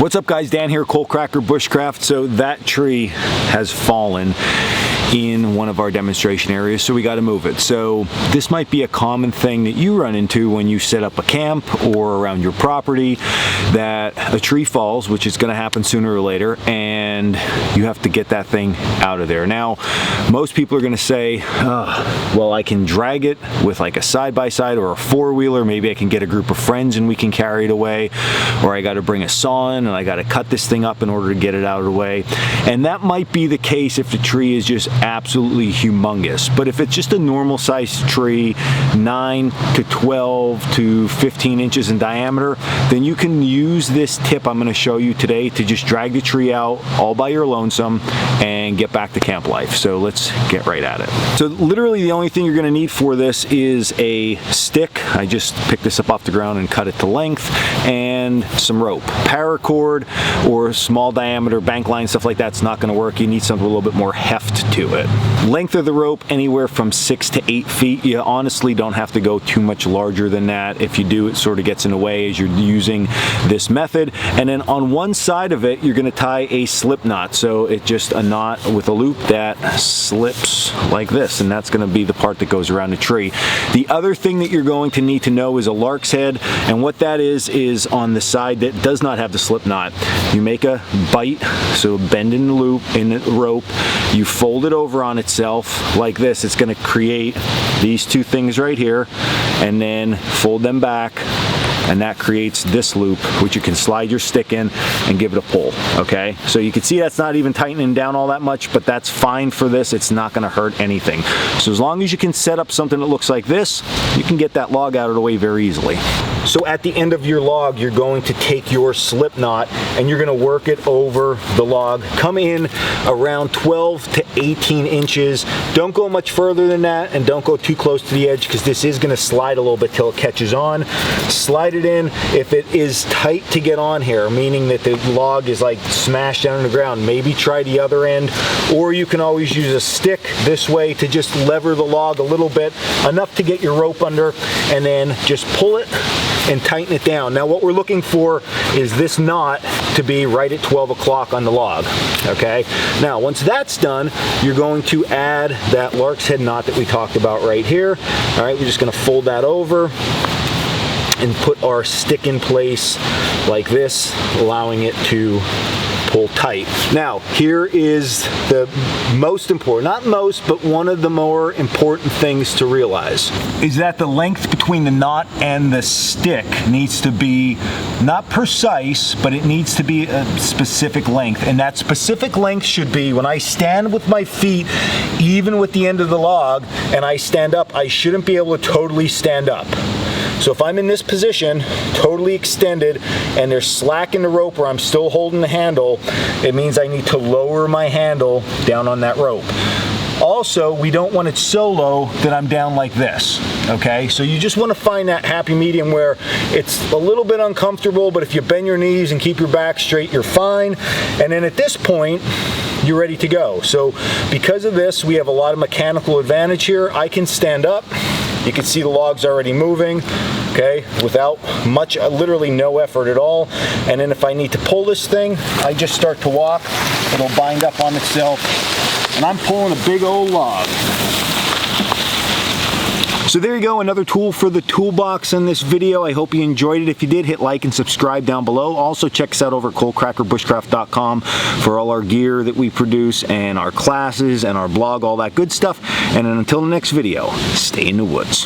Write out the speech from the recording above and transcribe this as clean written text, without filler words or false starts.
What's up guys, Dan here, Coalcracker, Bushcraft. So that tree has fallen in one of our demonstration areas, so we got to move it. So this might be a common thing that you run into when you set up a camp or around your property, that a tree falls, which is going to happen sooner or later, and you have to get that thing out of there. Now, most people are going to say, well, I can drag it with like a side-by-side or a four-wheeler. Maybe I can get a group of friends and we can carry it away, or I got to bring a saw in and I got to cut this thing up in order to get it out of the way. And that might be the case if the tree is just absolutely humongous. But if it's just a normal sized tree, 9 to 12 to 15 inches in diameter, then you can use this tip I'm going to show you today to just drag the tree out all by your lonesome and get back to camp life. So let's get right at it. So literally the only thing you're going to need for this is a stick. I just picked this up off the ground and cut it to length, and some rope. Paracord or small diameter bank line, stuff like that's not going to work. You need something with a little bit more heft to it. Length of the rope anywhere from 6 to 8 feet. You honestly don't have to go too much larger than that. If you do, it sort of gets in the way as you're using this method. And then on one side of it, you're going to tie a slip knot. So it's just a knot with a loop that slips like this, and that's going to be the part that goes around the tree. The other thing that you're going to need to know is a lark's head, and what that is on the side that does not have the slip knot. You make a bite, so bend in the loop, in the rope, you fold it over on itself like this. It's going to create these two things right here, and then fold them back, and that creates this loop, which you can slide your stick in and give it a pull. Okay, so you can see that's not even tightening down all that much, but that's fine for this. It's not going to hurt anything. So as long as you can set up something that looks like this, you can get that log out of the way very easily. So at the end of your log, you're going to take your slip knot and you're going to work it over the log. Come in around 12 to 18 inches. Don't go much further than that, and don't go too close to the edge, because this is going to slide a little bit till it catches on. Slide it in. If it is tight to get on here, meaning that the log is like smashed down on the ground, maybe try the other end, or you can always use a stick this way to just lever the log a little bit, enough to get your rope under, and then just pull it and tighten it down. Now what we're looking for is this knot to be right at 12 o'clock on the log. Okay, now once that's done, you're going to add that lark's head knot that we talked about right here. All right, we're just going to fold that over and put our stick in place like this, allowing it to pull tight. Now, here is the most important, not most, but one of the more important things to realize, is that the length between the knot and the stick needs to be not precise, but it needs to be a specific length. And that specific length should be, when I stand with my feet, even with the end of the log, and I stand up, I shouldn't be able to totally stand up. So if I'm in this position, totally extended, and there's slack in the rope where I'm still holding the handle, it means I need to lower my handle down on that rope. Also, we don't want it so low that I'm down like this, okay? So you just want to find that happy medium where it's a little bit uncomfortable, but if you bend your knees and keep your back straight, you're fine. And then at this point, you're ready to go. So because of this, we have a lot of mechanical advantage here. I can stand up. You can see the log's already moving, okay, without much, literally no effort at all. And then if I need to pull this thing, I just start to walk. It'll bind up on itself, and I'm pulling a big old log. So there you go, another tool for the toolbox in this video. I hope you enjoyed it. If you did, hit like and subscribe down below. Also check us out over at coalcrackerbushcraft.com for all our gear that we produce, and our classes and our blog, all that good stuff. And then until the next video, stay in the woods.